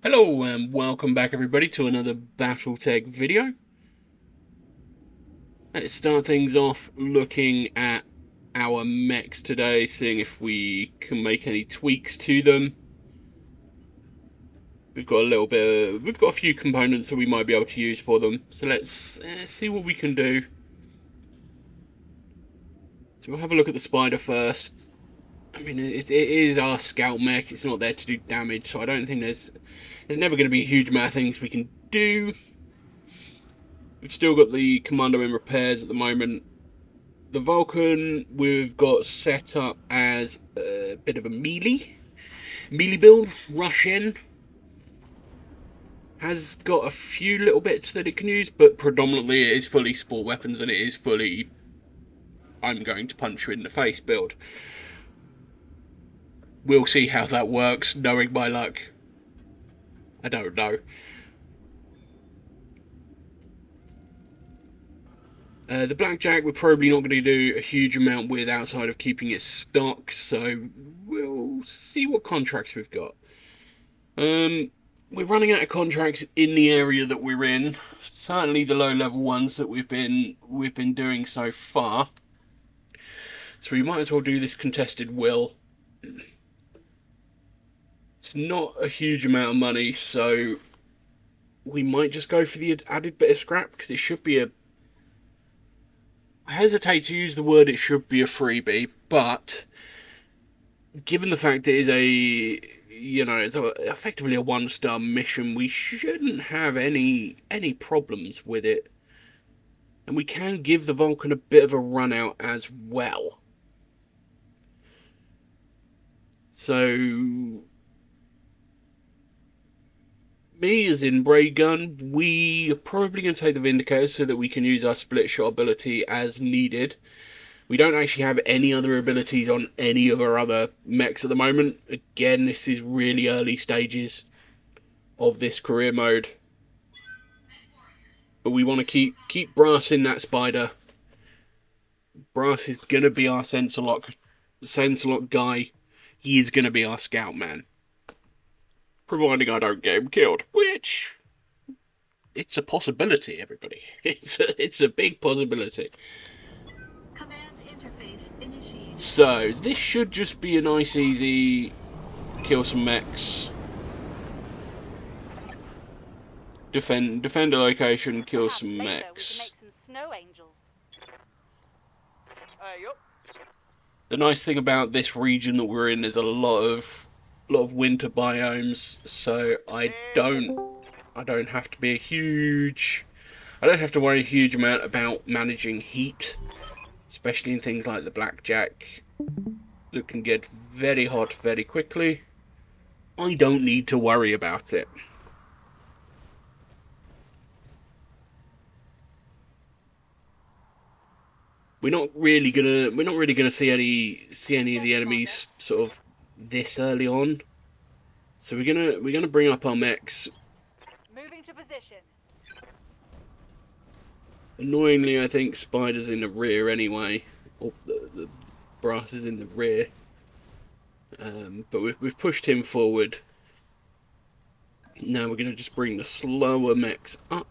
Hello and welcome back everybody to another BattleTech video. Let's start things off looking at our mechs today, seeing if we can make any tweaks to them. We've got a few components that we might be able to use for them, so let's see what we can do. So we'll have a look at the Spider first. I mean, it is our scout mech, it's not there to do damage, so I don't think there's never going to be a huge amount of things we can do. We've still got the Commando in repairs at the moment. The Vulcan we've got set up as a bit of a melee build, rush in. Has got a few little bits that it can use, but predominantly it is fully sport weapons and it is fully I'm going to punch you in the face build. We'll see how that works, knowing my luck. I don't know. The Blackjack we're probably not going to do a huge amount with outside of keeping it stock, so we'll see what contracts we've got. We're running out of contracts in the area that we're in. Certainly the low-level ones that we've been doing so far. So we might as well do this contested will. It's not a huge amount of money, so we might just go for the added bit of scrap because it should be a. I hesitate to use the word it should be a freebie, but given the fact it is it's effectively a one-star mission, we shouldn't have any problems with it. And we can give the Vulcan a bit of a run out as well. So me as in Raygun, we are probably going to take the Vindicator so that we can use our split shot ability as needed. We don't actually have any other abilities on any of our other mechs at the moment. Again, this is really early stages of this career mode. But we want to keep Brass in that Spider. Brass is going to be our sensor lock guy. He is going to be our scout man. Providing I don't get him killed, which it's a possibility, everybody. It's a big possibility. Command interface initiated. So this should just be a nice, easy kill some mechs, defend a location, kill some mechs. The nice thing about this region that we're in is a lot of winter biomes, so I don't have to be I don't have to worry a huge amount about managing heat, especially in things like the Blackjack that can get very hot very quickly. I don't need to worry about it. We're not really gonna see any of the enemies sort of this early on. So we're gonna bring up our mechs. Moving to position. Annoyingly, I think Spider's in the rear anyway, or the Brass is in the rear. But we've pushed him forward. Now we're gonna just bring the slower mechs up.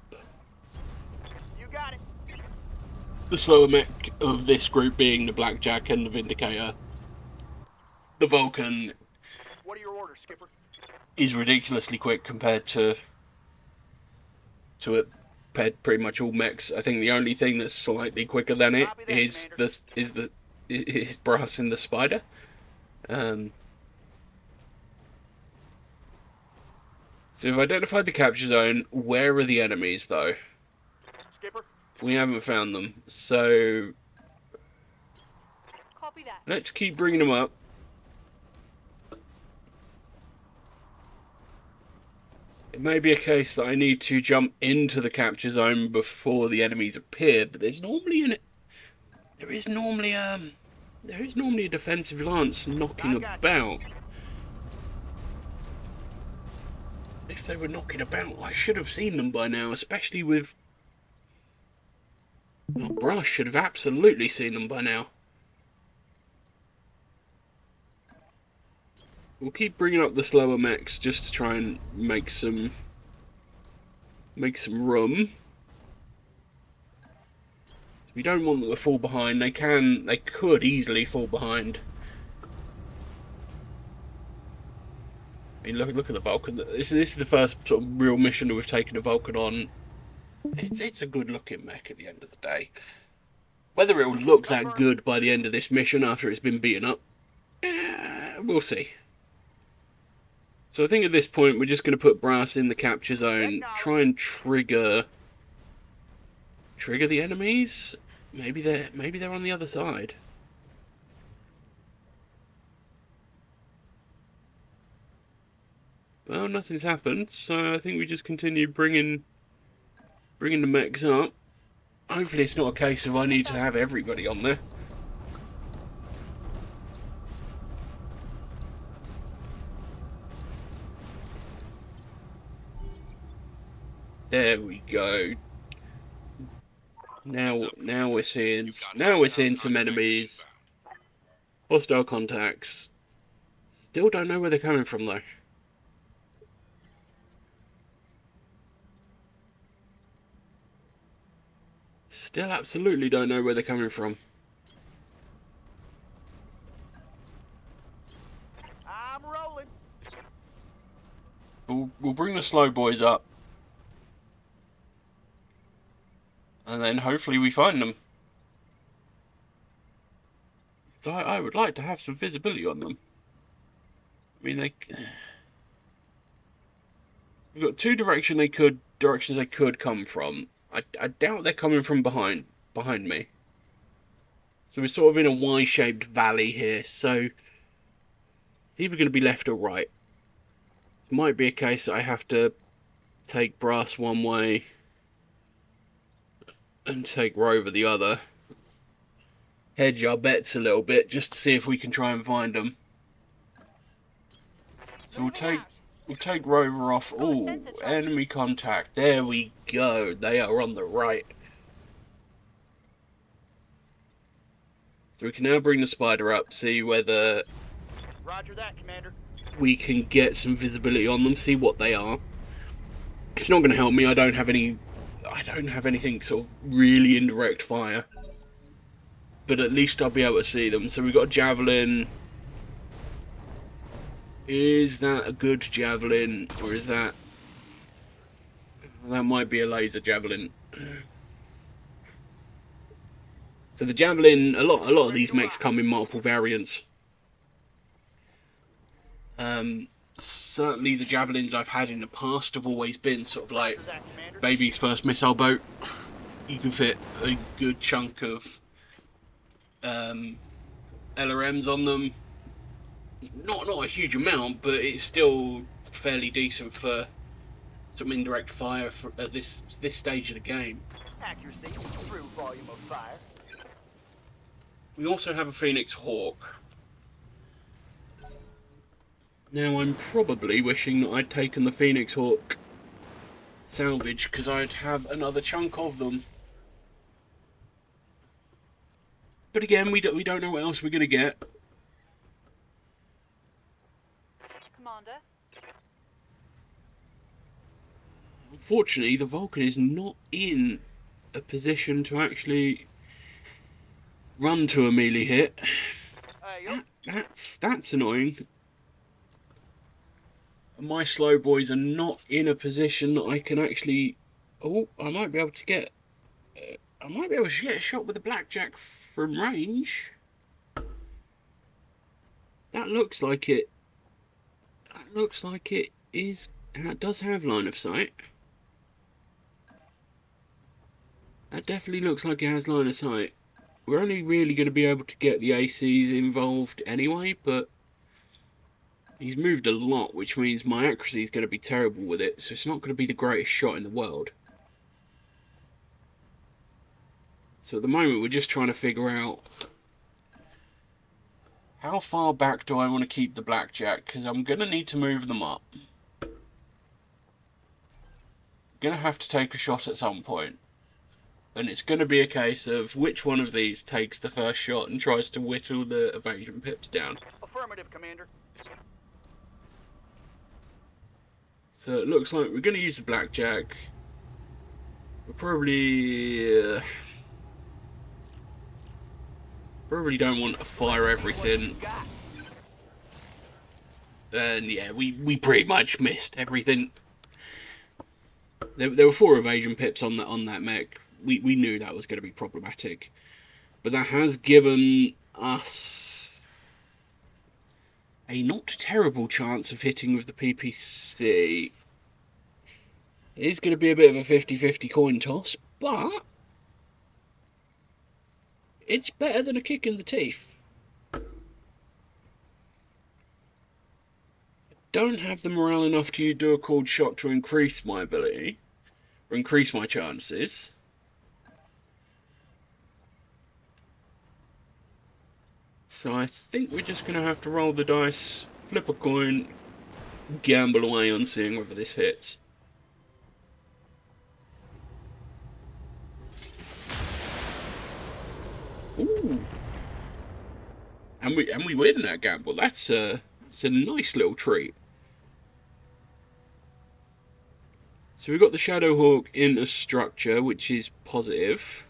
You got it. The slower mech of this group being the Blackjack and the Vindicator. The Vulcan. What are your orders, Skipper? Is ridiculously quick compared to pretty much all mechs. I think the only thing that's slightly quicker than it is Brass and the Spider. So we've identified the capture zone. Where are the enemies though? Skipper? We haven't found them, so Copy that. let's keep bringing them up. It may be a case that I need to jump into the capture zone before the enemies appear, but there is normally a defensive lance knocking about. If they were knocking about, I should have seen them by now, especially with. Well, Brass should have absolutely seen them by now. We'll keep bringing up the slower mechs just to try and make some room. We don't want them to fall behind. They could easily fall behind. I mean, look at the Vulcan. This is the first sort of real mission that we've taken a Vulcan on. It's a good looking mech at the end of the day. Whether it will look that good by the end of this mission after it's been beaten up, we'll see. So I think at this point we're just going to put Brass in the capture zone, try and trigger the enemies. Maybe they're on the other side. Well, nothing's happened, so I think we just continue bringing the mechs up. Hopefully it's not a case of I need to have everybody on there. There we go. Now we're seeing some enemies. Hostile contacts. Still don't know where they're coming from though. Still absolutely don't know where they're coming from. I'm rolling. We'll bring the slow boys up. And then hopefully we find them. So I would like to have some visibility on them. I mean, we've got two directions they could come from. I doubt they're coming from behind me. So we're sort of in a Y-shaped valley here, so it's either going to be left or right. It might be a case that I have to take Brass one way and take Rover the other. Hedge our bets a little bit just to see if we can try and find them. So we'll take Rover off. Ooh, enemy contact. There we go. They are on the right. So we can now bring the Spider up, see whether Roger that, Commander. we can get some visibility on them, see what they are. It's not going to help me. I don't have anything sort of really indirect fire. But at least I'll be able to see them. So we've got a Javelin. Is that a good Javelin? Or is that... That might be a laser Javelin. So the Javelin, a lot of these mechs come in multiple variants. Certainly the Javelins I've had in the past have always been sort of like baby's first missile boat. You can fit a good chunk of LRMs on them. Not a huge amount, but it's still fairly decent for some indirect fire at this stage of the game. Accuracy through volume of fire. We also have a Phoenix Hawk. Now I'm probably wishing that I'd taken the Phoenix Hawk salvage because I'd have another chunk of them. But again, we don't know what else we're gonna get. Commander. Unfortunately, the Vulcan is not in a position to actually run to a melee hit. That's annoying. My slow boys are not in a position that I can actually... Oh, I might be able to get... I might be able to get a shot with a blackjack from range. That looks like it... That looks like it is... It does have line of sight. That definitely looks like it has line of sight. We're only really going to be able to get the ACs involved anyway, but he's moved a lot, which means my accuracy is going to be terrible with it, so it's not going to be the greatest shot in the world. So at the moment we're just trying to figure out how far back do I want to keep the blackjack, because I'm going to need to move them up. I'm going to have to take a shot at some point. And it's going to be a case of which one of these takes the first shot and tries to whittle the evasion pips down. Affirmative, Commander. So it looks like we're going to use the blackjack. We probably don't want to fire everything. And yeah, we pretty much missed everything. There were 4 evasion pips on that mech. We knew that was going to be problematic, but that has given us a not terrible chance of hitting with the PPC. It is going to be a bit of a 50-50 coin toss, but it's better than a kick in the teeth. Don't have the morale enough to do a cold shot to increase my ability, or increase my chances. So I think we're just going to have to roll the dice, flip a coin, gamble away on seeing whether this hits. Ooh. And we win that gamble. It's a nice little treat. So we've got the Shadowhawk in a structure, which is positive.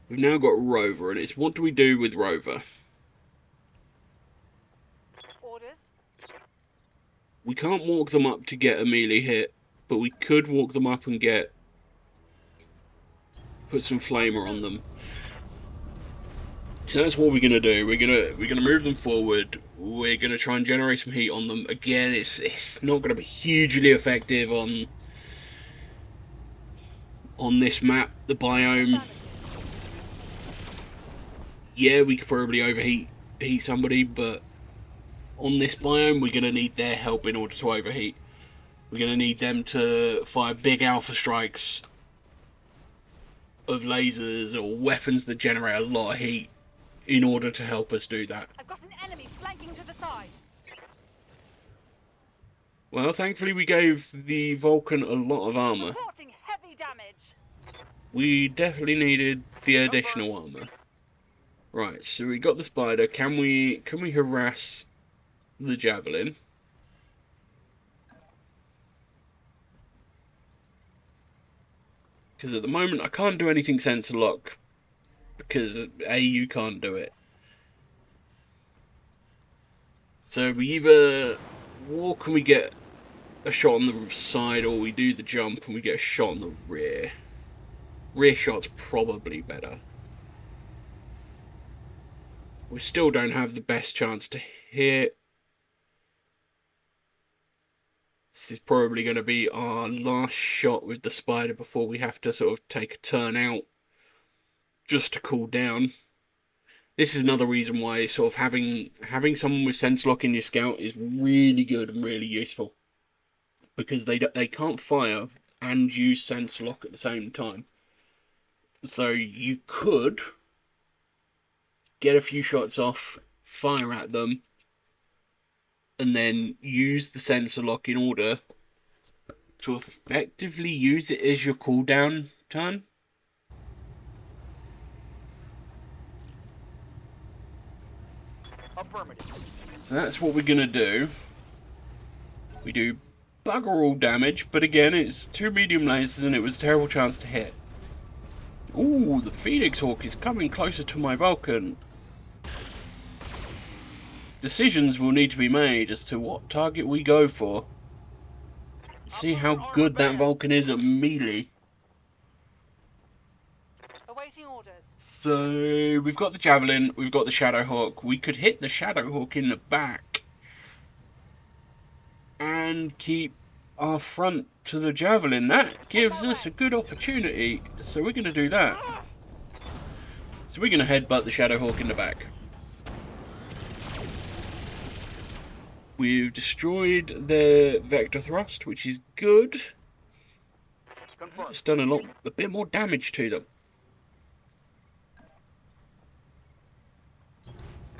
We've now got Rover, and it's what do we do with Rover? Orders. We can't walk them up to get a melee hit, but we could walk them up and put some flamer on them. So that's what we're gonna do. We're gonna move them forward. We're gonna try and generate some heat on them. Again, it's not gonna be hugely effective on this map, the biome. Yeah, we could probably overheat somebody, but on this biome, we're gonna need their help in order to overheat. We're gonna need them to fire big alpha strikes of lasers or weapons that generate a lot of heat in order to help us do that. I've got an enemy flanking to the side. Well, thankfully we gave the Vulcan a lot of armor. Reporting heavy damage. We definitely needed the additional armor. Right, so we got the spider. Can we harass the javelin? Because at the moment I can't do anything sensor lock. Because A, you can't do it. So we either walk and we get a shot on the side, or we do the jump and we get a shot on the rear. Rear shot's probably better. We still don't have the best chance to hit. This is probably going to be our last shot with the spider before we have to sort of take a turn out just to cool down. This is another reason why sort of having someone with sense lock in your scout is really good and really useful, because they can't fire and use sense lock at the same time. So you could get a few shots off, fire at them, and then use the sensor lock in order to effectively use it as your cooldown turn. Affirmative. So that's what we're gonna do. We do bugger all damage, but again, it's 2 medium lasers and it was a terrible chance to hit. Ooh, the Phoenix Hawk is coming closer to my Vulcan. Decisions will need to be made as to what target we go for. See how good that Vulcan is at melee. Awaiting orders. So, we've got the Javelin, we've got the Shadowhawk. We could hit the Shadowhawk in the back and keep our front to the Javelin. That gives us a good opportunity, so we're going to do that. So we're going to headbutt the Shadowhawk in the back. We've destroyed their Vector Thrust, which is good. Confirmed. It's done a bit more damage to them.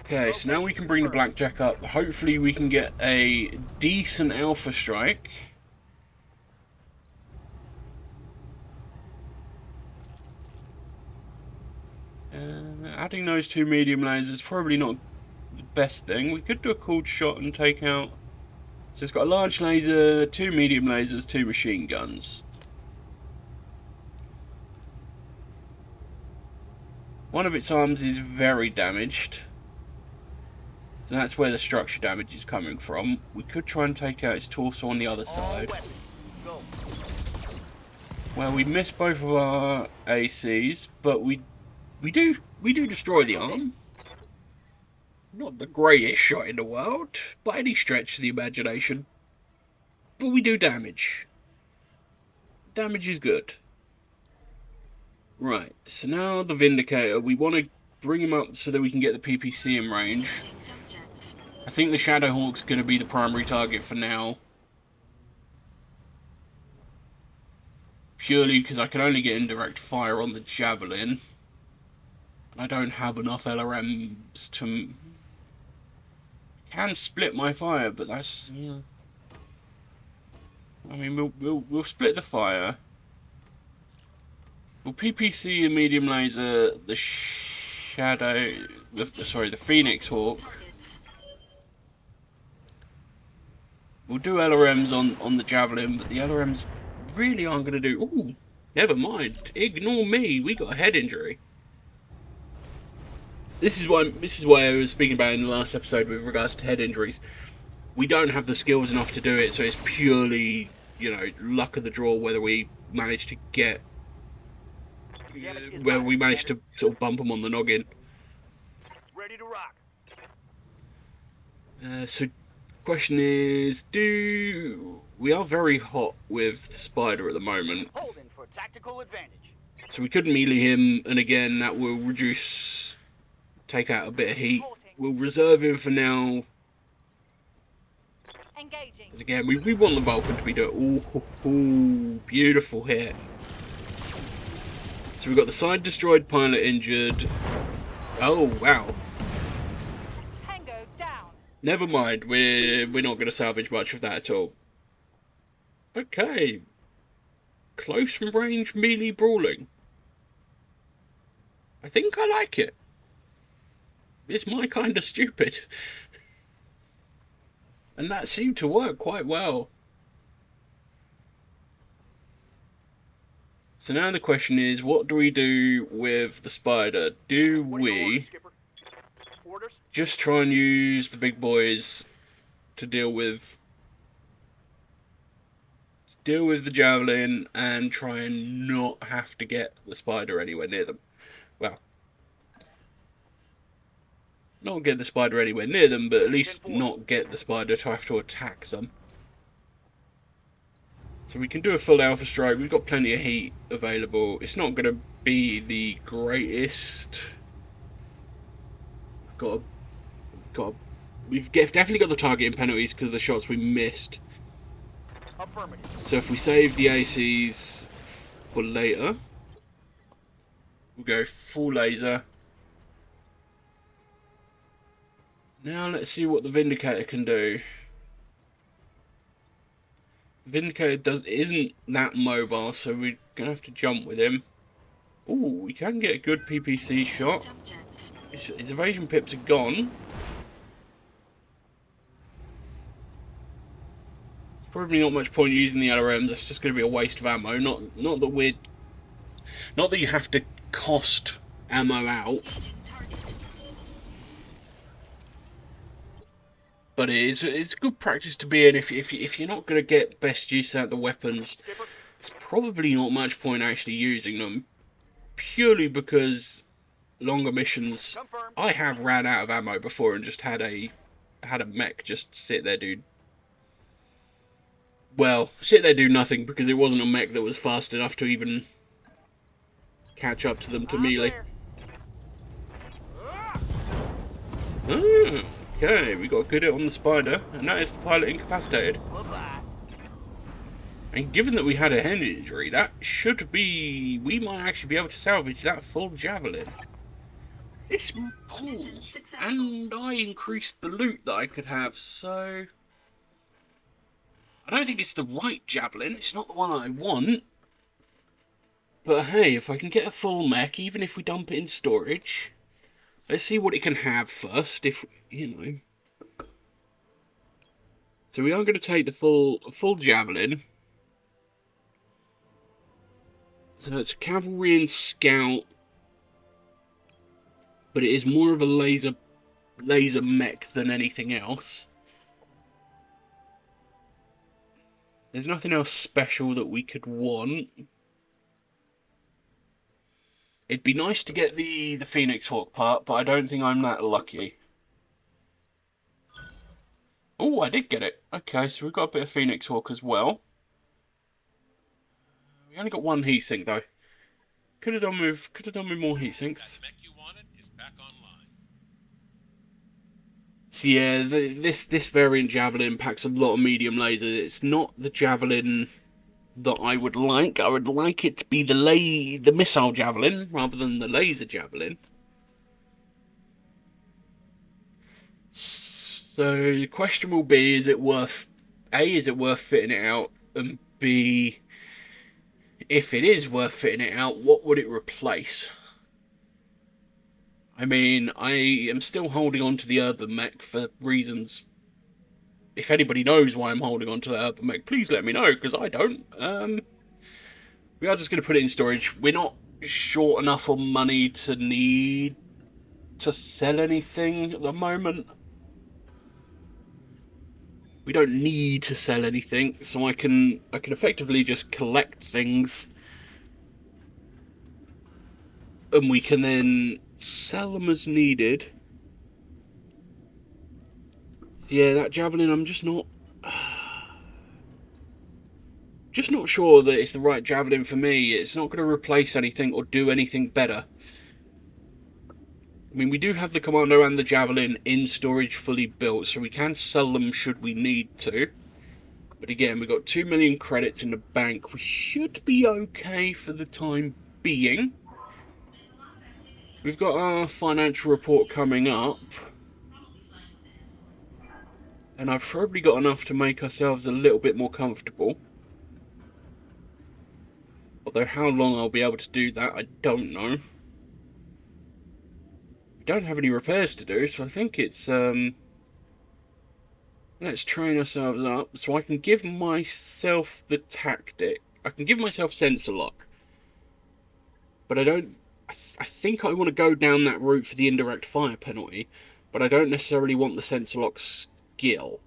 Okay, so now we can bring the Blackjack up. Hopefully we can get a decent alpha strike. Adding those 2 medium lasers is probably not the best thing. We could do a cold shot and take out So it's got a large laser, 2 medium lasers, 2 machine guns. One of its arms is very damaged. So that's where the structure damage is coming from. We could try and take out its torso on the other side. Well, we missed both of our ACs, but we do destroy the arm. Not the greatest shot in the world, by any stretch of the imagination. But we do damage. Damage is good. Right, so now the Vindicator, we want to bring him up so that we can get the PPC in range. I think the Shadowhawk's going to be the primary target for now. Purely because I can only get indirect fire on the Javelin. I don't have enough LRMs to... Can split my fire, but that's... Yeah. I mean, we'll split the fire. We'll PPC a medium laser, the the Phoenix Hawk. We'll do LRMs on the Javelin, but the LRMs really aren't going to do... Ooh, never mind. Ignore me, we got a head injury. This is why I was speaking about in the last episode with regards to head injuries. We don't have the skills enough to do it, so it's purely, you know, luck of the draw whether we manage to get... whether we manage to sort of bump them on the noggin. Ready to rock. So, question is, we are very hot with the Spider at the moment. Holding for tactical advantage. So we could melee him, and again, that will take out a bit of heat. We'll reserve him for now. Engaging. Because again, we want the Vulcan to be doing... Ooh, beautiful hit. So we've got the side destroyed, pilot injured. Oh, wow. Tango down. Never mind, we're not going to salvage much of that at all. Okay. Close range melee brawling. I think I like it. It's my kind of stupid. And that seemed to work quite well. So now the question is, what do we do with the Spider? Do we just try and use the big boys to deal with the Javelin and try and not have to get the Spider anywhere near them? Well, not get the Spider anywhere near them, but at least not get the Spider to have to attack them. So we can do a full Alpha Strike. We've got plenty of heat available. It's not going to be the greatest. We've definitely got the targeting penalties because of the shots we missed. So if we save the ACs for later, we'll go full laser. Now let's see what the Vindicator can do. Vindicator isn't that mobile, so we're gonna have to jump with him. Ooh, we can get a good PPC shot. His evasion pips are gone. It's probably not much point using the LRMs. It's just gonna be a waste of ammo. Not that you have to cost ammo out. But it's good practice to be in if you're not going to get best use out of the weapons. It's probably not much point actually using them. Purely because longer missions, I have ran out of ammo before and just had a mech just sit there do... Well, sit there do nothing because it wasn't a mech that was fast enough to even catch up to them to melee. Okay, we got a good hit on the Spider, and that is the pilot incapacitated. And given that we had a head injury, that should be... we might actually be able to salvage that full Javelin. It's cool. And I increased the loot that I could have, so... I don't think it's the right Javelin, it's not the one I want. But hey, if I can get a full mech, even if we dump it in storage... Let's see what it can have first, if, you know... So we are going to take the full javelin. So it's cavalry and scout, but it is more of a laser mech than anything else. There's nothing else special that we could want. It'd be nice to get the Phoenix Hawk part, but I don't think I'm that lucky. Oh, I did get it. Okay, so we've got a bit of Phoenix Hawk as well. We only got one heatsink though. Could have done with more heatsinks. So yeah, this variant javelin packs a lot of medium laser. It's not the javelin that I would like. I would like it to be the missile javelin rather than the laser javelin. So the question will be: is it worth fitting it out, and B, if it is worth fitting it out, what would it replace? I mean, I am still holding on to the urban mech for reasons. If anybody knows why I'm holding on to the urban mech, please let me know, because I don't. We are just going to put it in storage. We're not short enough on money to need to sell anything at the moment. We don't need to sell anything, so I can effectively just collect things, and we can then sell them as needed. Yeah, that javelin, I'm just not sure that it's the right javelin for me. It's not going to replace anything or do anything better. I mean, we do have the Commando and the Javelin in storage fully built, so we can sell them should we need to. But again, we've got 2 million credits in the bank. We should be okay for the time being. We've got our financial report coming up. And I've probably got enough to make ourselves a little bit more comfortable. Although how long I'll be able to do that, I don't know. Don't have any repairs to do, so I think it's let's train ourselves up so I can give myself the tactic. I can give myself sensor lock, but I don't. I think I want to go down that route for the indirect fire penalty, but I don't necessarily want the sensor lock skill.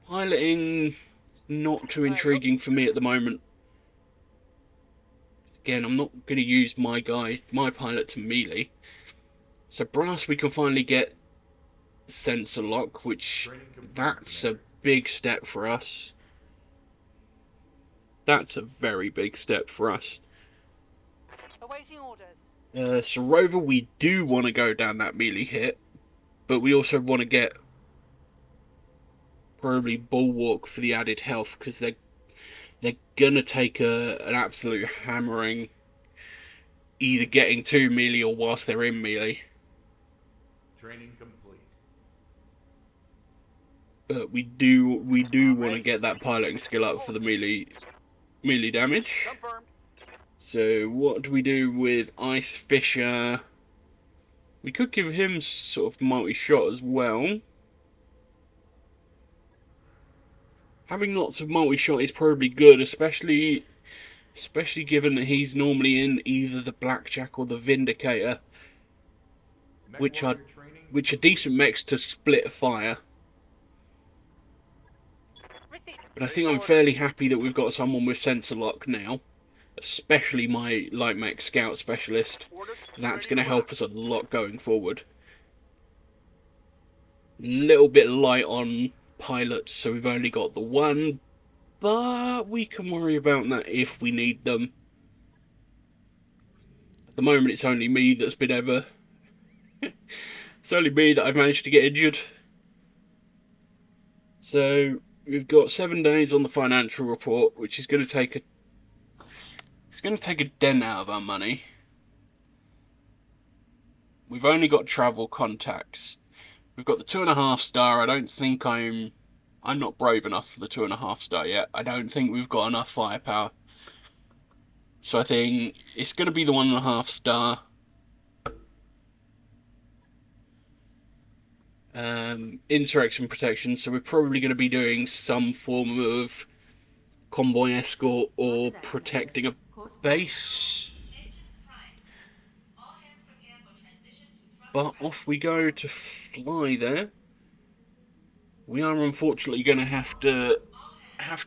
Piloting is not too intriguing for me at the moment. Again, I'm not going to use my pilot to melee. So brass, we can finally get sensor lock, which that's a big step for us. That's a very big step for us. Awaiting orders. So Rover, we do want to go down that melee hit, but we also want to get probably Bulwark for the added health, because they're gonna take an absolute hammering, either getting to melee or whilst they're in melee. Training complete. But we do want to get that piloting skill up for the melee damage. Confirmed. So what do we do with Ice Fisher? We could give him sort of multi-shot as well. Having lots of multi-shot is probably good, especially given that he's normally in either the Blackjack or the Vindicator, which are decent mechs to split fire. But I think I'm fairly happy that we've got someone with sensor lock now, especially my light mech scout specialist. That's going to help us a lot going forward. Little bit light on pilots, so we've only got the one, but we can worry about that if we need them. At the moment, it's only me that's been ever. It's only me that I've managed to get injured. So we've got 7 days on the financial report, which is going to take a dent out of our money. We've only got travel contacts. We've got the 2.5 star. I don't think I'm not brave enough for the 2.5 star yet. I don't think we've got enough firepower. So I think it's going to be the 1.5 star. insurrection protection, so we're probably going to be doing some form of convoy escort or protecting a base. But off we go to fly there. We are unfortunately going to have to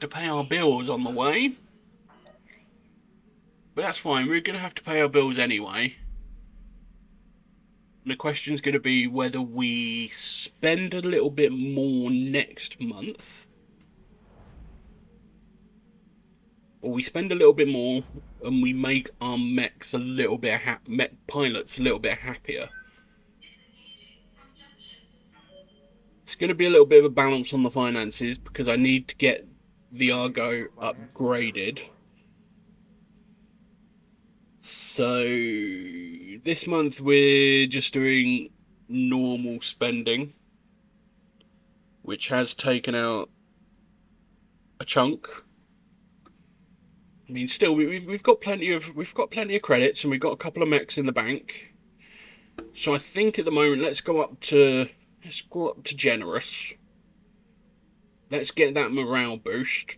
pay our bills on the way. But that's fine, we're going to have to pay our bills anyway. And the question's going to be whether we spend a little bit more next month, or we spend a little bit more and we make our mechs a little bit mech pilots a little bit happier. It's going to be a little bit of a balance on the finances because I need to get the Argo upgraded. So this month we're just doing normal spending, which has taken out a chunk. I mean, still we've got plenty of credits and we've got a couple of mechs in the bank. So I think at the moment let's go up to generous. Let's get that morale boost,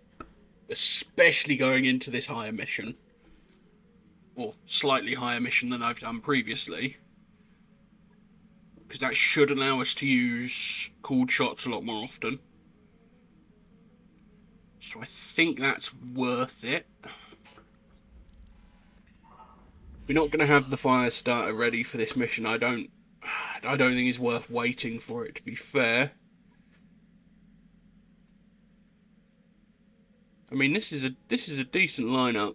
especially going into this higher mission. Or slightly higher mission than I've done previously. Because that should allow us to use cooled shots a lot more often. So I think that's worth it. We're not going to have the fire starter ready for this mission. I don't think it's worth waiting for it, to be fair. I mean, this is a decent lineup.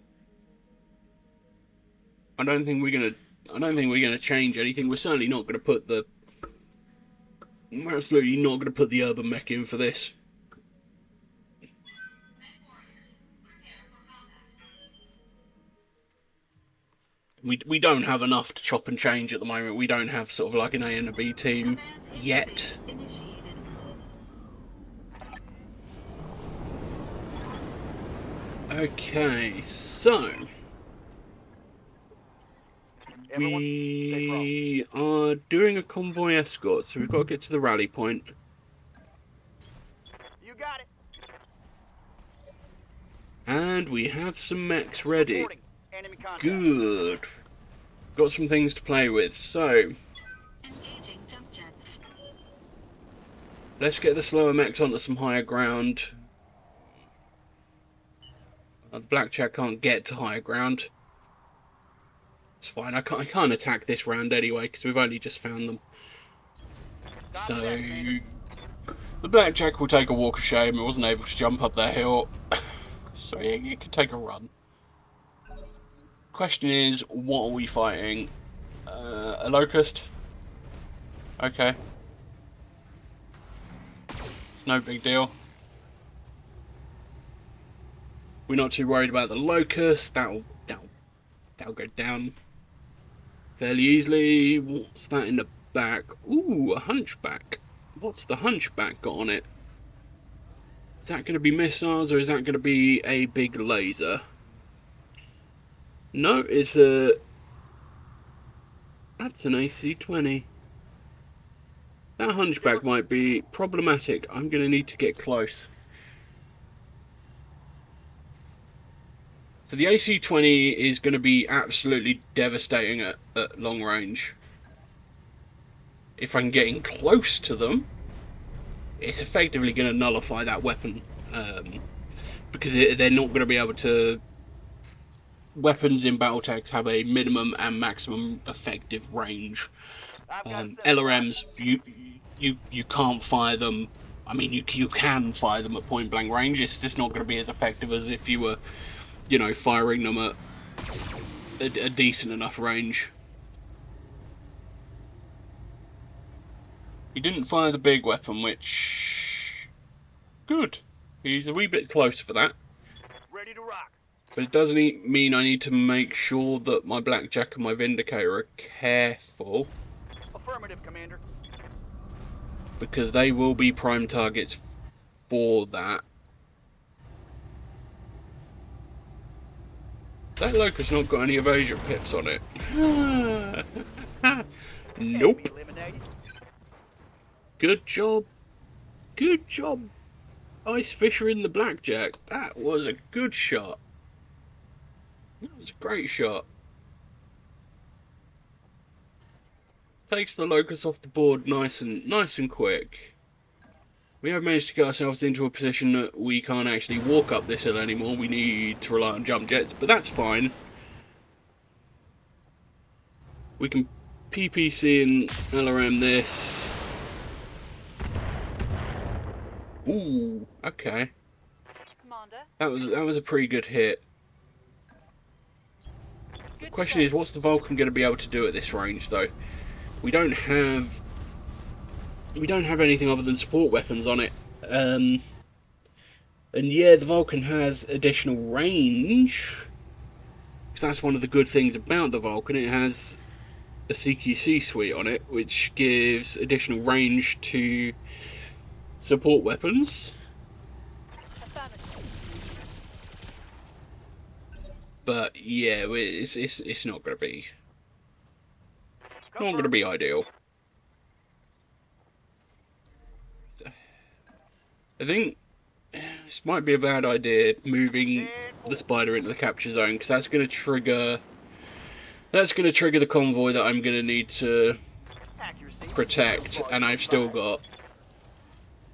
I don't think we're gonna change anything. We're certainly not gonna put the. We're absolutely not gonna put the urban mech in for this. We don't have enough to chop and change at the moment. We don't have sort of like an A and a B team yet. Okay, so we are doing a convoy escort, so we've got to get to the rally point. You got it. And we have some mechs ready. Good. Got some things to play with, so let's get the slower mechs onto some higher ground. The blackjack can't get to higher ground. It's fine, I can't attack this round anyway, because we've only just found them. So, the blackjack will take a walk of shame. It wasn't able to jump up that hill. So he can take a run. Question is, what are we fighting? A locust? Okay. It's no big deal. We're not too worried about the locust. That'll go down fairly easily. What's that in the back? Ooh, a hunchback. What's the hunchback got on it? Is that going to be missiles or is that going to be a big laser? No, it's a... That's an AC-20. That hunchback might be problematic. I'm going to need to get close. So the AC-20 is going to be absolutely devastating at long range. If I'm getting close to them, it's effectively going to nullify that weapon. Because they're not going to be able to... Weapons in BattleTech have a minimum and maximum effective range. LRMs, you can't fire them. I mean, you can fire them at point blank range. It's just not going to be as effective as if you were, you know, firing them at a decent enough range. He didn't fire the big weapon, which... Good. He's a wee bit close for that. Ready to rock. But it does mean I need to make sure that my blackjack and my vindicator are careful. Affirmative, Commander. Because they will be prime targets for that. That locust not got any evasion pips on it. Nope. Good job. Good job, Ice Fisher in the blackjack. That was a good shot. That was a great shot. Takes the locust off the board nice and quick. We have managed to get ourselves into a position that we can't actually walk up this hill anymore. We need to rely on jump jets, but that's fine. We can PPC and LRM this. Ooh, okay. Commander. That was a pretty good hit. The question is, what's the Vulcan going to be able to do at this range, though? We don't have anything other than support weapons on it. And yeah, the Vulcan has additional range, because that's one of the good things about the Vulcan. It has a CQC suite on it, which gives additional range to support weapons. But yeah, it's not going to be ideal. I think this might be a bad idea, moving the spider into the capture zone, because that's going to trigger the convoy that I'm going to need to protect, and I've still got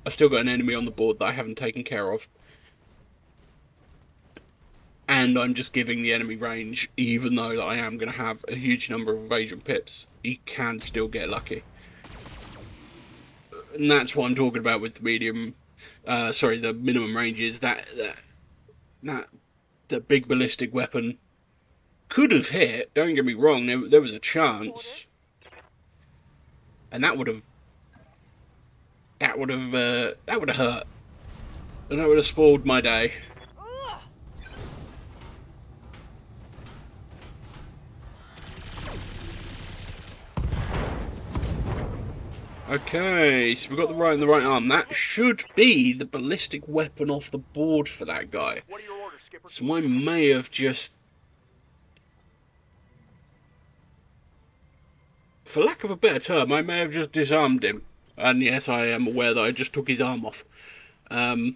an enemy on the board that I haven't taken care of. And I'm just giving the enemy range, even though that I am going to have a huge number of evasion pips. He can still get lucky. And that's what I'm talking about with the medium, the minimum ranges. That big ballistic weapon could have hit, don't get me wrong, there was a chance. And that would have hurt. And that would have spoiled my day. Okay, so we've got the right and the right arm. That should be the ballistic weapon off the board for that guy. What are your orders, Skipper? So I may have just, for lack of a better term, I may have just disarmed him. And yes, I am aware that I just took his arm off. I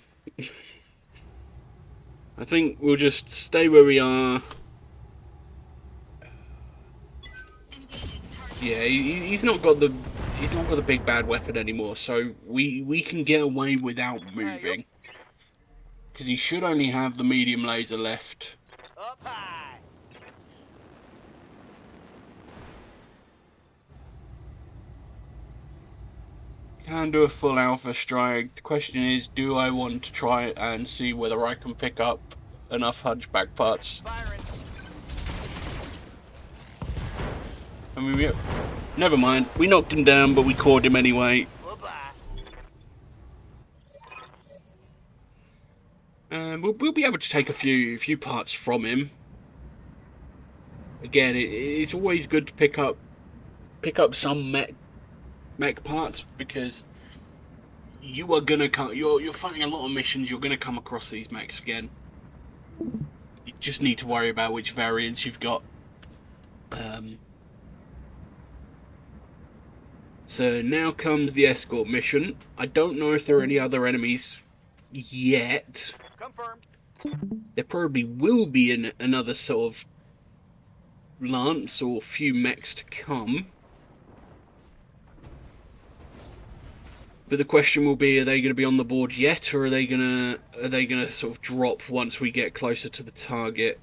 think we'll just stay where we are. Yeah, he's not got the big bad weapon anymore, so we can get away without moving, because he should only have the medium laser left. Up high. Can do a full alpha strike. The question is, do I want to try and see whether I can pick up enough hunchback parts? Firing. I mean, never mind. We knocked him down, but we caught him anyway. We'll be able to take a few parts from him. Again, it's always good to pick up some mech parts, because you are gonna you're fighting a lot of missions. You're gonna come across these mechs again. You just need to worry about which variants you've got. So now comes the escort mission. I don't know if there are any other enemies yet. Confirmed. There probably will be another sort of lance or few mechs to come. But the question will be, are they going to be on the board yet, or are they going to sort of drop once we get closer to the target?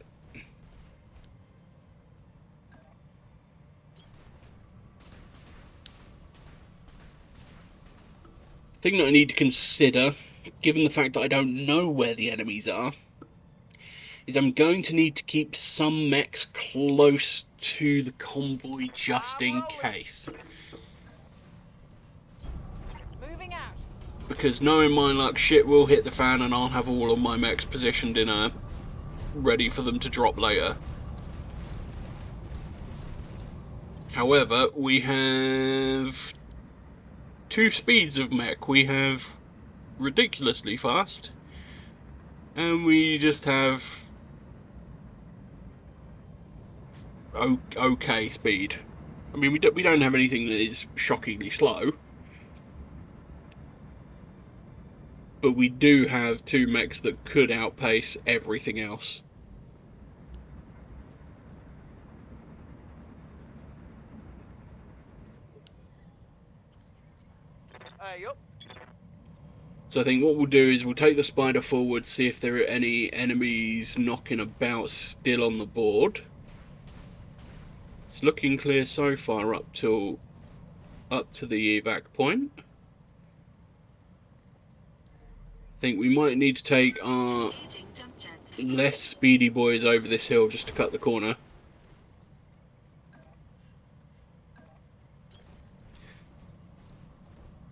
The thing that I need to consider, given the fact that I don't know where the enemies are, is I'm going to need to keep some mechs close to the convoy just in case. Moving out. Because knowing my luck, shit will hit the fan and I'll have all of my mechs positioned ready for them to drop later. However, we have two speeds of mech. We have ridiculously fast, and we just have okay speed. I mean, we don't have anything that is shockingly slow. but we do have 2 mechs that could outpace everything else. Yup. So I think what we'll do is we'll take the spider forward, see if there are any enemies knocking about still on the board. It's looking clear so far up to the evac point. I think we might need to take our Engaging jump jets. less speedy boys over this hill just to cut the corner.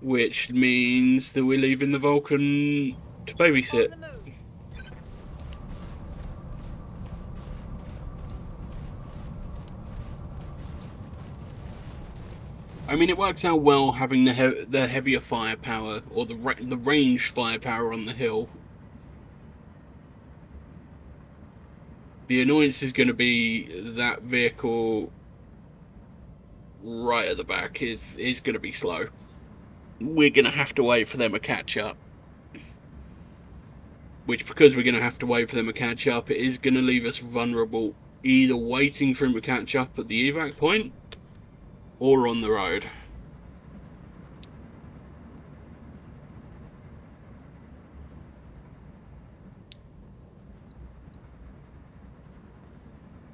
Which means that we're leaving the Vulcan to babysit. On the move. I mean, it works out well having the heavier firepower, or the ranged firepower on the hill. The annoyance is going to be that vehicle right at the back is going to be slow. We're going to have to wait for them to catch up. Which, because we're going to have to wait for them to catch up, it is going to leave us vulnerable, either waiting for them to catch up at the evac point, or on the road.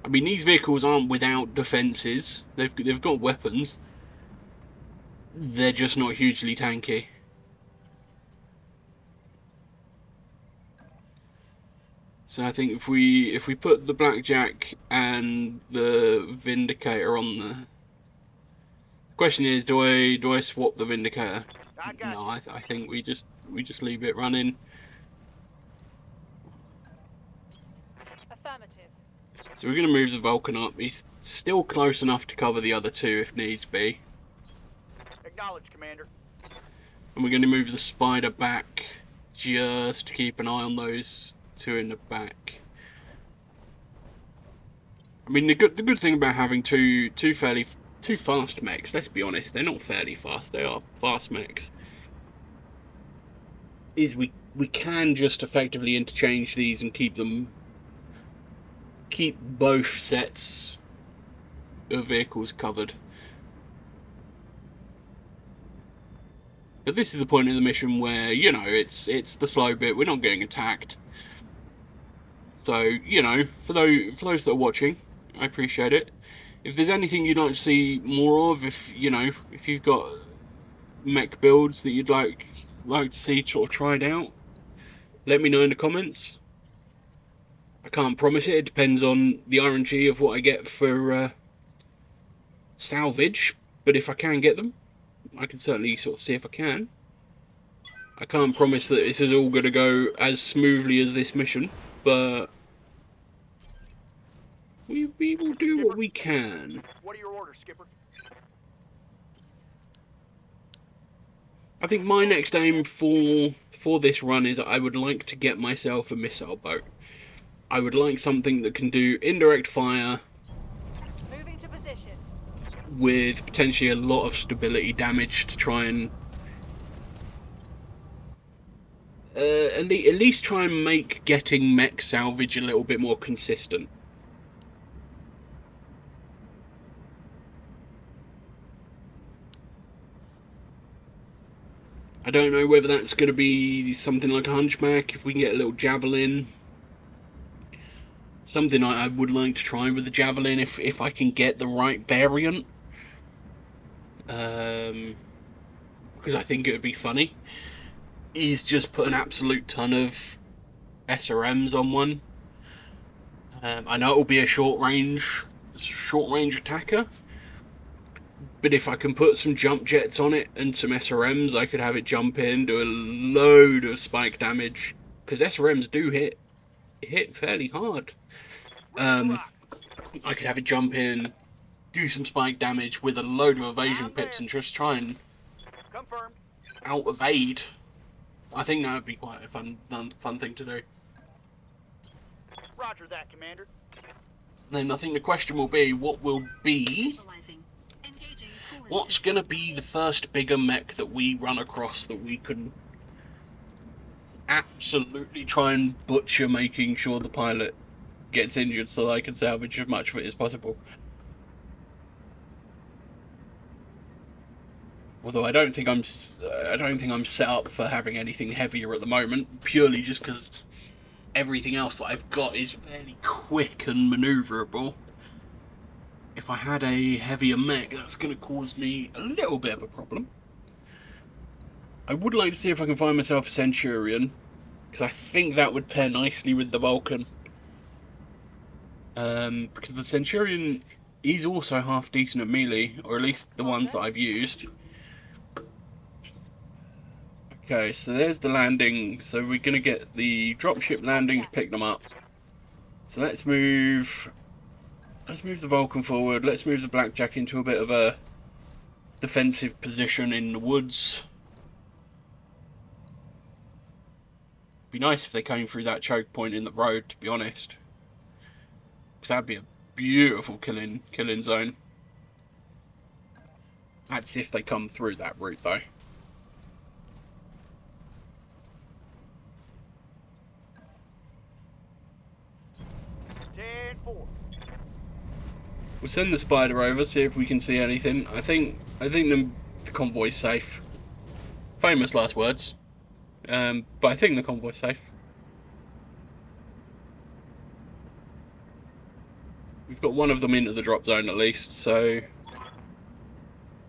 I mean, these vehicles aren't without defences. They've got weapons. They're just not hugely tanky. So I think if we put the Blackjack and the Vindicator on the question is, do I swap the Vindicator? I got No, I think we just leave it running. Affirmative. So we're going to move the Vulcan up. He's still close enough to cover the other 2 if needs be. Acknowledge, Commander. And we're going to move the Spider back just to keep an eye on those 2 in the back. I mean, the good thing about having two fast mechs, let's be honest, they're not fairly fast, they are fast mechs, is we can just effectively interchange these and keep both sets of vehicles covered. But this is the point in the mission where, you know, it's the slow bit, we're not getting attacked. So, you know, for those that are watching, I appreciate it. If there's anything you'd like to see more of, if you've got mech builds that you'd like to see sort of tried out, let me know in the comments. I can't promise it. It depends on the RNG of what I get for salvage. But if I can get them, I can certainly sort of see if I can. I can't promise that this is all going to go as smoothly as this mission, but we will do what we can. What are your orders, Skipper? I think my next aim for this run is I would like to get myself a missile boat. I would like something that can do indirect fire Moving to position. with potentially a lot of stability damage to try and at least try and make getting mech salvage a little bit more consistent. I don't know whether that's going to be something like a Hunchback, if we can get a little Javelin. Something I would like to try with the Javelin if I can get the right variant. Because I think it would be funny. Is just put an absolute ton of SRMs on one. I know it will be a short range attacker. But if I can put some jump jets on it and some SRMs, I could have it jump in, do a load of spike damage. Because SRMs do hit fairly hard. I could have it jump in, do some spike damage with a load of evasion pips and just try and Confirmed. out-evade. I think that would be quite a fun thing to do. Roger that, Commander. Then I think the question will be, what will be... Stabilizing. Engaging coolant What's going to be the first bigger mech that we run across that we can absolutely try and butcher making sure the pilot gets injured so that I can salvage as much of it as possible. Although I don't think I'm set up for having anything heavier at the moment, purely just because everything else that I've got is fairly quick and manoeuvrable. If I had a heavier mech, that's going to cause me a little bit of a problem. I would like to see if I can find myself a Centurion, because I think that would pair nicely with the Vulcan. Because the Centurion is also half decent at melee, or at least the ones that I've used. Okay, so there's the landing. So we're going to get the dropship landing to pick them up. So let's move the Vulcan forward. Let's move the Blackjack into a bit of a defensive position in the woods. Be nice if they came through that choke point in the road, to be honest. Because that'd be a beautiful killing zone. That's if they come through that route, though. We'll send the Spider over, see if we can see anything. I think the convoy's safe. Famous last words. But I think the convoy's safe. We've got one of them into the drop zone at least, so...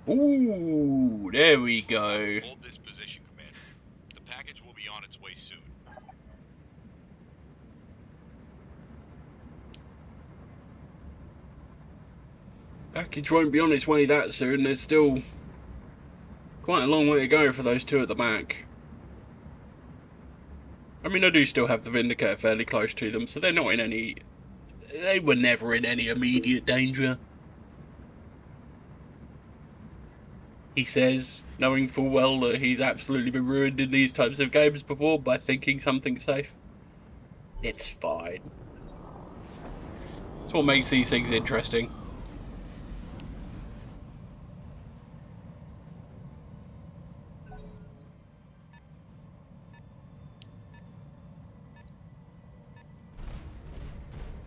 Ooh, there we go. Hold this position, Commander. The package will be on its way soon. Package won't be on its way that soon. There's still quite a long way to go for those two at the back. I mean, I do still have the Vindicator fairly close to them, so they're not in any... They were never in any immediate danger. He says, knowing full well that he's absolutely been ruined in these types of games before by thinking something's safe. It's fine. That's what makes these things interesting.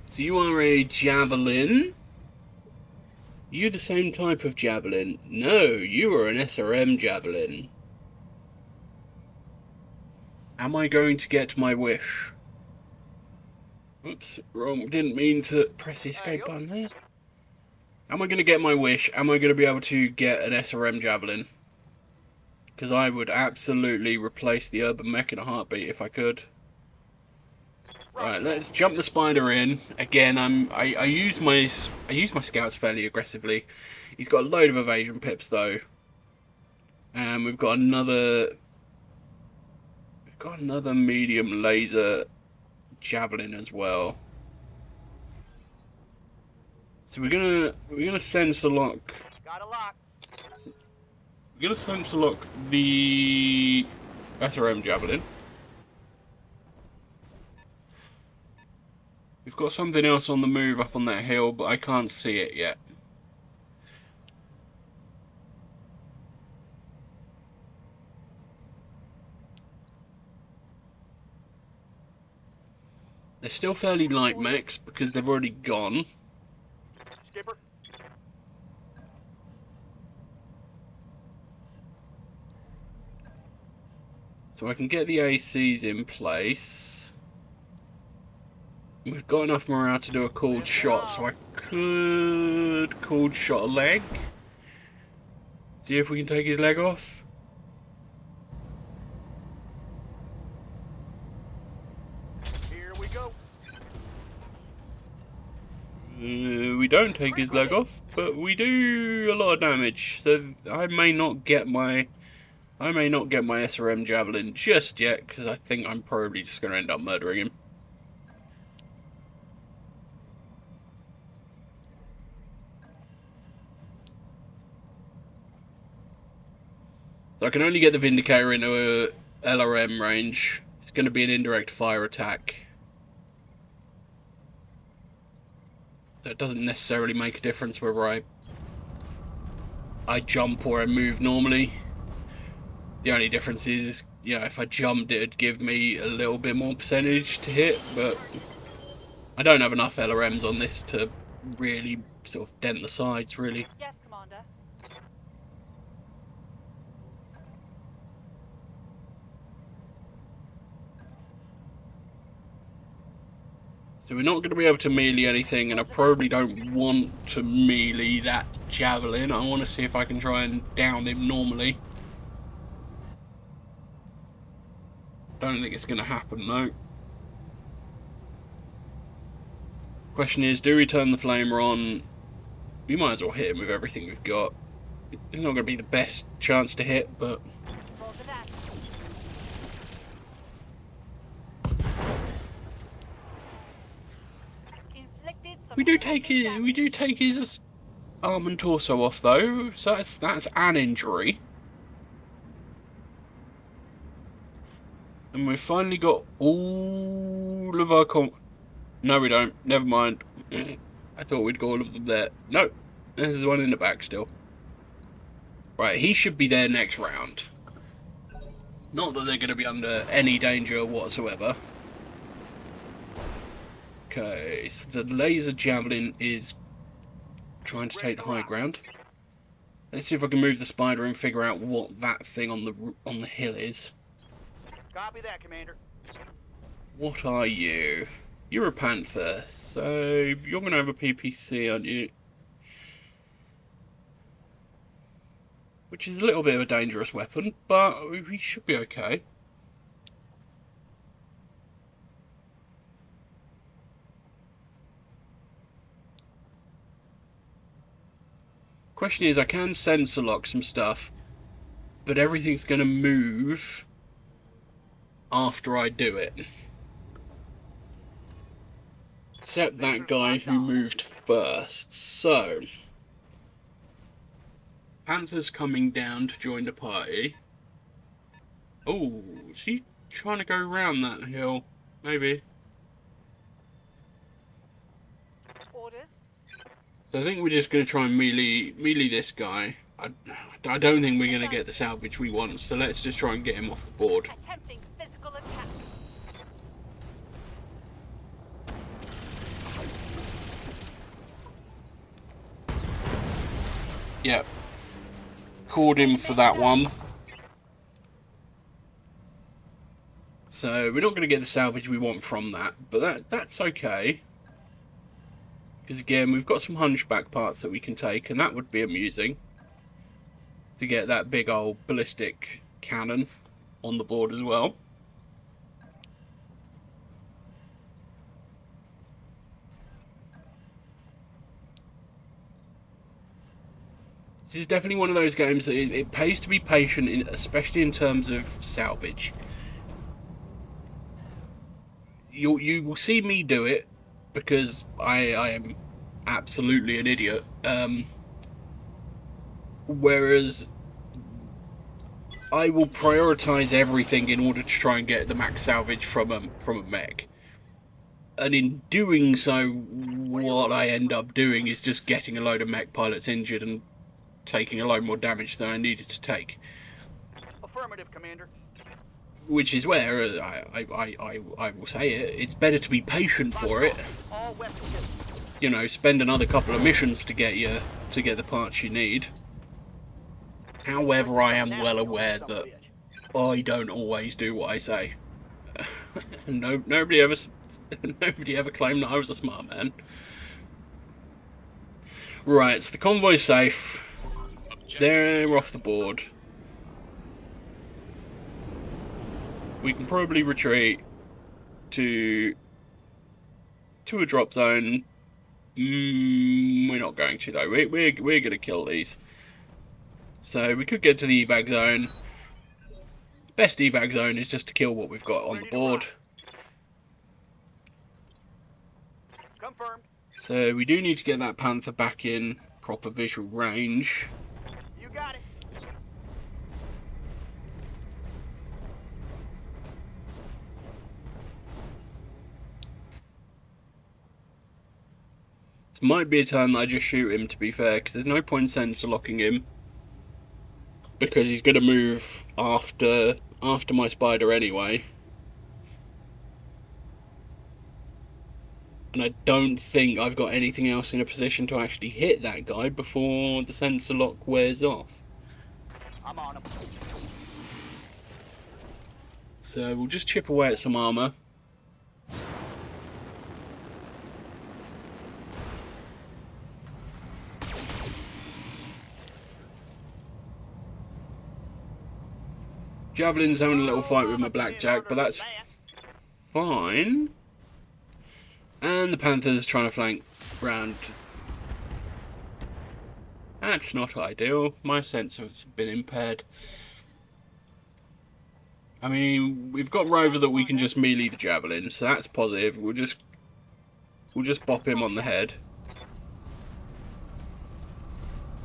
So you are a Javelin? You the same type of Javelin? No, you are an SRM Javelin. Am I going to get my wish? Oops, wrong. Didn't mean to press the escape button there. Am I going to get my wish? Am I going to be able to get an SRM Javelin? Because I would absolutely replace the Urban Mech in a heartbeat if I could. Right, let's jump the Spider in. Again, I use my scouts fairly aggressively. He's got a load of evasion pips though. And we've got another medium laser Javelin as well. So we're gonna sensor lock. Got a lock. We're gonna sensor lock the SRM Javelin. We've got something else on the move up on that hill, but I can't see it yet. They're still fairly light mechs because they've already gone. Skipper. So I can get the ACs in place. We've got enough morale to do a cooled shot, so I could cooled shot a leg. See if we can take his leg off. Here we go. We don't take his leg off, but we do a lot of damage. So I may not get my SRM Javelin just yet, because I think I'm probably just going to end up murdering him. So I can only get the Vindicator into a LRM range. It's going to be an indirect fire attack. That doesn't necessarily make a difference whether I jump or I move normally. The only difference is yeah, if I jumped, it'd give me a little bit more percentage to hit, but I don't have enough LRMs on this to really sort of dent the sides, really. Yes, Commander. So we're not going to be able to melee anything, and I probably don't want to melee that javelin. I want to see if I can try and down him normally. Don't think it's going to happen, though. Question is, do we turn the flamer on? We might as well hit him with everything we've got. It's not going to be the best chance to hit, but... Roll to that. Inflicted some We do take his arm and torso off, though, so that's an injury. And we've finally got all of our No, we don't. Never mind. I thought we'd got all of them there. No, there's one in the back still. Right, he should be there next round. Not that they're going to be under any danger whatsoever. Okay, so the laser javelin is trying to take the high ground. Let's see if I can move the spider and figure out what that thing on the hill is. Copy that, Commander. What are you? You're a panther, so you're going to have a PPC, aren't you? Which is a little bit of a dangerous weapon, but we should be okay. Question is, I can sensor lock some stuff, but everything's going to move after I do it. Except that guy who moved first. So, Panther's coming down to join the party. Oh, is he trying to go around that hill? Maybe. Orders. So I think we're just going to try and melee this guy. I don't think we're going to get the salvage we want, so let's just try and get him off the board. Attempting physical attack. Yep. Called him for that one. So we're not going to get the salvage we want from that, but that's okay. Because again, we've got some hunchback parts that we can take, and that would be amusing. To get that big old ballistic cannon on the board as well. This is definitely one of those games that it pays to be patient, especially in terms of salvage. You will see me do it, because I am absolutely an idiot. Whereas I will prioritise everything in order to try and get the max salvage from a mech. And in doing so, what I end up doing is just getting a load of mech pilots injured and taking a load more damage than I needed to take. Affirmative, Commander. Which is where I will say it. It's better to be patient for it. All west of this. You know, spend another couple of missions to get the parts you need. However, I am well aware that I don't always do what I say. Nobody ever claimed that I was a smart man. Right, so the convoy's safe. They're off the board. We can probably retreat to a drop zone. We're not going to though. We're going to kill these. So we could get to the evac zone. Best evac zone is just to kill what we've got on the board. Confirmed. So we do need to get that Panther back in proper visual range. You got it. This might be a turn that I just shoot him, to be fair, because there's no point in sensor locking him. Because he's going to move after after my spider anyway. And I don't think I've got anything else in a position to actually hit that guy before the sensor lock wears off. I'm on him. So we'll just chip away at some armour. Javelin's having a little fight with my blackjack, but that's fine. And the Panther's trying to flank round. That's not ideal. My sensor's been impaired. I mean, we've got Rover that we can just melee the Javelin, so that's positive. We'll just bop him on the head.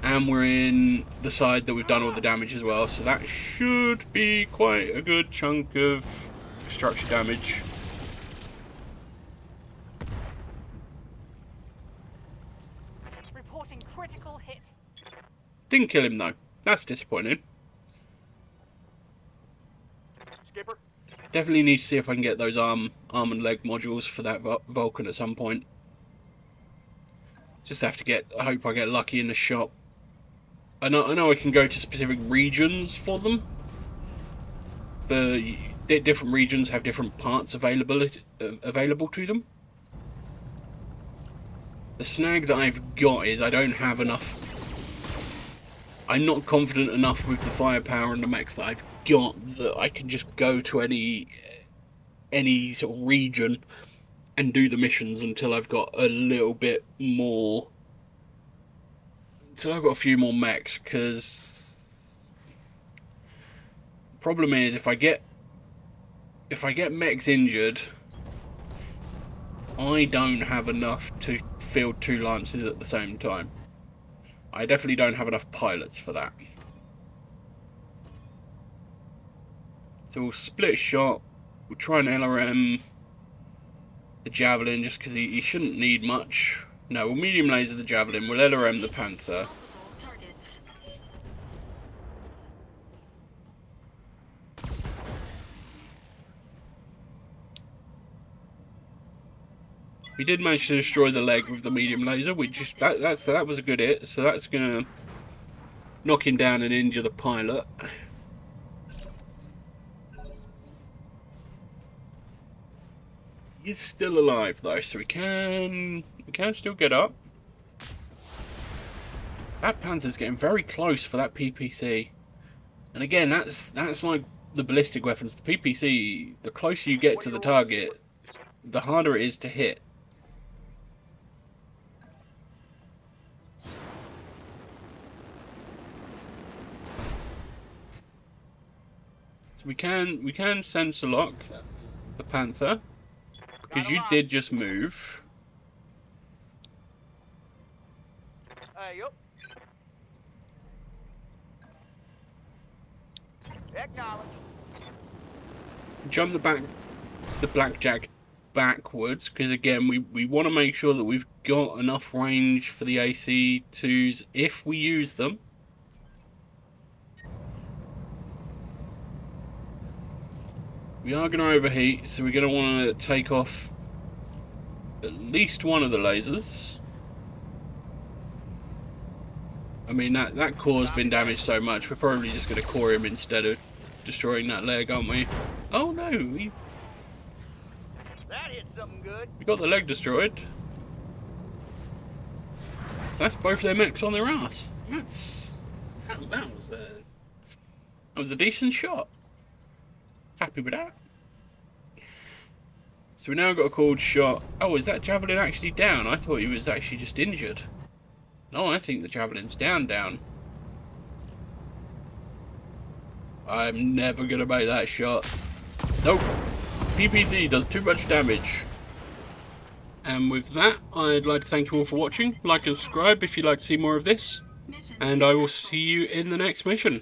And we're in the side that we've done all the damage as well, so that should be quite a good chunk of structure damage. Reporting critical hit. Didn't kill him though. That's disappointing. Skipper. Definitely need to see if I can get those arm and leg modules for that Vulcan at some point. Just have to get. I hope I get lucky in the shop. I know I can go to specific regions for them. The different regions have different parts available to them. The snag that I've got is I don't have enough. I'm not confident enough with the firepower and the mechs that I've got that I can just go to any sort of region and do the missions until I've got a little bit more. Until I've got a few more mechs, because the problem is if I get mechs injured, I don't have enough to field 2 lances at the same time. I definitely don't have enough pilots for that. So we'll split shot. We'll try and LRM the Javelin just because he shouldn't need much. No, we'll medium laser the Javelin. We'll LRM the Panther. Multiple targets. We did manage to destroy the leg with the medium laser, which that was a good hit. So that's gonna knock him down and injure the pilot. He's still alive though, so we can still get up. That Panther's getting very close for that PPC, and again, that's like the ballistic weapons. The PPC, the closer you get to the target, the harder it is to hit. So we can sensor lock the Panther. Because you did just move. Yup. Acknowledge. Jump the blackjack backwards, because again we want to make sure that we've got enough range for the AC2s if we use them. We are going to overheat, so we're going to want to take off at least one of the lasers. I mean, that core's been damaged so much, we're probably just going to core him instead of destroying that leg, aren't we? Oh no, we That hit something good. got the leg destroyed. So that's both their mechs on their ass. That was a decent shot. Happy with that. So we now got a called shot. Oh, is that Javelin actually down? I thought he was actually just injured. No, I think the Javelin's down. I'm never gonna make that shot. Nope. PPC does too much damage. And with that, I'd like to thank you all for watching. Like and subscribe if you'd like to see more of this. Mission And I will successful. see you in the next mission.